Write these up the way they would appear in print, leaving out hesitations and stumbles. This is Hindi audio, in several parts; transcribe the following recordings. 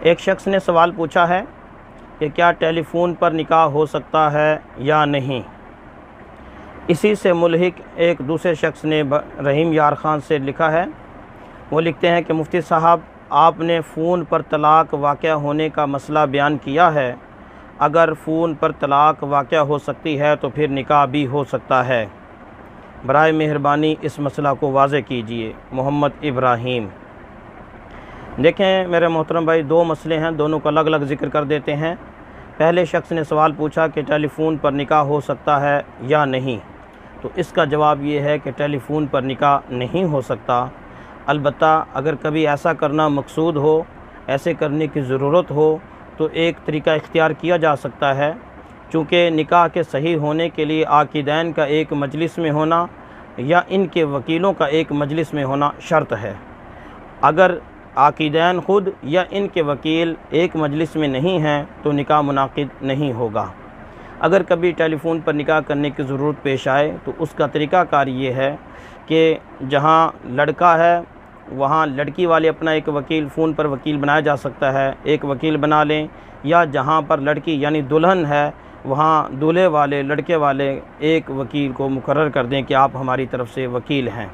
एक शख्स ने सवाल पूछा है कि क्या टेलीफ़ोन पर निकाह हो सकता है या नहीं। इसी से मुल्हिक एक दूसरे शख्स ने रहीम यार ख़ान से लिखा है। वो लिखते हैं कि मुफ्ती साहब, आपने फ़ोन पर तलाक़ वाक़या होने का मसला बयान किया है। अगर फ़ोन पर तलाक़ वाक़या हो सकती है तो फिर निकाह भी हो सकता है। बराए मेहरबानी इस मसला को वाज़े कीजिए। मोहम्मद इब्राहीम। देखें मेरे मोहतरम भाई, दो मसले हैं, दोनों का अलग अलग ज़िक्र कर देते हैं। पहले शख्स ने सवाल पूछा कि टेलीफ़ोन पर निकाह हो सकता है या नहीं, तो इसका जवाब ये है कि टेलीफ़ोन पर निकाह नहीं हो सकता। अलबत्ता अगर कभी ऐसा करना मकसूद हो, ऐसे करने की ज़रूरत हो, तो एक तरीका इख्तियार किया जा सकता है। चूँकि निकाह के सही होने के लिए आक़िदैन का एक मजलिस में होना या इनके वकीलों का एक मजलिस में होना शर्त है। अगर आक़िदैन ख़ुद या इनके वकील एक मजलिस में नहीं हैं तो निकाह मुनाक़िद नहीं होगा। अगर कभी टेलीफ़ोन पर निकाह करने की ज़रूरत पेश आए तो उसका तरीक़ाकार ये है कि जहाँ लड़का है वहाँ लड़की वाले अपना एक वकील, फ़ोन पर वकील बनाया जा सकता है, एक वकील बना लें, या जहाँ पर लड़की यानी दुल्हन है वहाँ दूल्हे वाले, लड़के वाले एक वकील को मुकर्रर कर दें कि आप हमारी तरफ़ से वकील हैं।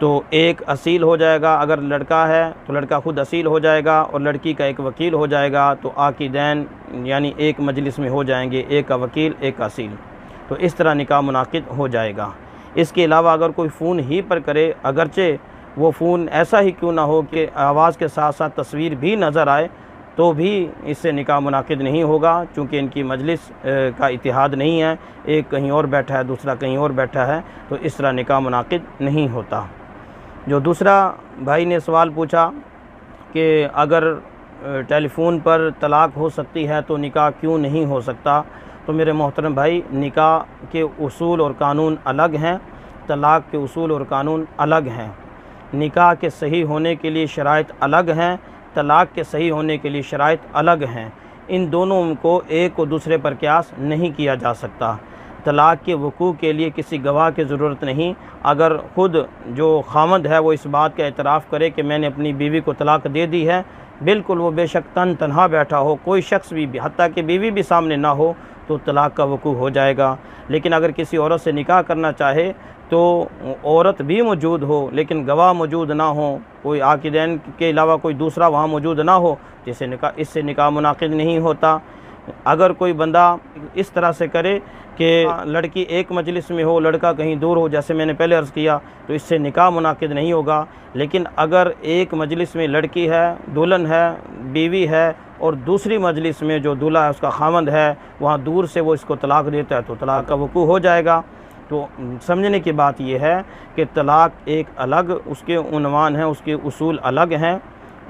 तो एक असील हो जाएगा, अगर लड़का है तो लड़का ख़ुद असील हो जाएगा और लड़की का एक वकील हो जाएगा, तो आक़िदैन यानी एक मजलिस में हो जाएंगे, एक का वकील एक का असील। तो इस तरह निकाह मुनाक़िद हो जाएगा। इसके अलावा अगर कोई फ़ोन ही पर करे, अगरचे वो फ़ोन ऐसा ही क्यों ना हो कि आवाज़ के साथ साथ तस्वीर भी नज़र आए, तो भी इससे निकाह मुनाक़िद नहीं होगा, चूँकि इनकी मजलिस का इत्तिहाद नहीं है, एक कहीं और बैठा है, दूसरा कहीं और बैठा है, तो इस तरह निकाह मुनाक़िद नहीं होता। जो दूसरा भाई ने सवाल पूछा कि अगर टेलीफ़ोन पर तलाक़ हो सकती है तो निकाह क्यों नहीं हो सकता, तो मेरे मोहतरम भाई, निकाह के उसूल और कानून अलग हैं, तलाक़ के उसूल और कानून अलग हैं। निकाह के सही होने के लिए शराइत अलग हैं, तलाक़ के सही होने के लिए शराइत अलग हैं। इन दोनों को एक को दूसरे पर क़यास नहीं किया जा सकता। तलाक़ के वक़ू के लिए किसी गवाह की ज़रूरत नहीं। अगर ख़ुद जो ख़ावंद है वो इस बात का एतराफ़ करे कि मैंने अपनी बीवी को तलाक़ दे दी है, बिल्कुल वो बेशक तन्हा बैठा हो, कोई शख्स भी हत्ता कि बीवी भी सामने ना हो, तो तलाक़ का वक़ू हो जाएगा। लेकिन अगर किसी औरत से निकाह करना चाहे तो औरत भी मौजूद हो लेकिन गवाह मौजूद ना हो, कोई आक़िदैन के अलावा कोई दूसरा वहाँ मौजूद ना हो, इससे निकाह मुनाक़िद नहीं होता। अगर कोई बंदा इस तरह से करे कि लड़की एक मजलिस में हो, लड़का कहीं दूर हो, जैसे मैंने पहले अर्ज़ किया, तो इससे निकाह मुनाक़िद नहीं होगा। लेकिन अगर एक मजलिस में लड़की है, दुल्हन है, बीवी है, और दूसरी मजलिस में जो दूल्हा है उसका ख़ावंद है, वहाँ दूर से वो इसको तलाक़ देता है, तो तलाक़ का वक़ू हो जाएगा। तो समझने की बात यह है कि तलाक़ एक अलग उसके उन्वान हैं, उसके उसूल अलग हैं,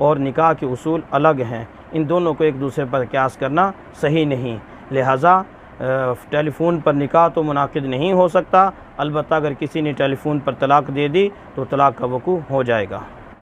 और निकाह के उसूल अलग हैं। इन दोनों को एक दूसरे पर क़यास करना सही नहीं। लिहाजा टेलीफ़ोन पर निकाह तो मुनाक़िद नहीं हो सकता। अलबत्ता अगर किसी ने टेलीफ़ोन पर तलाक़ दे दी तो तलाक़ का वक़ू हो जाएगा।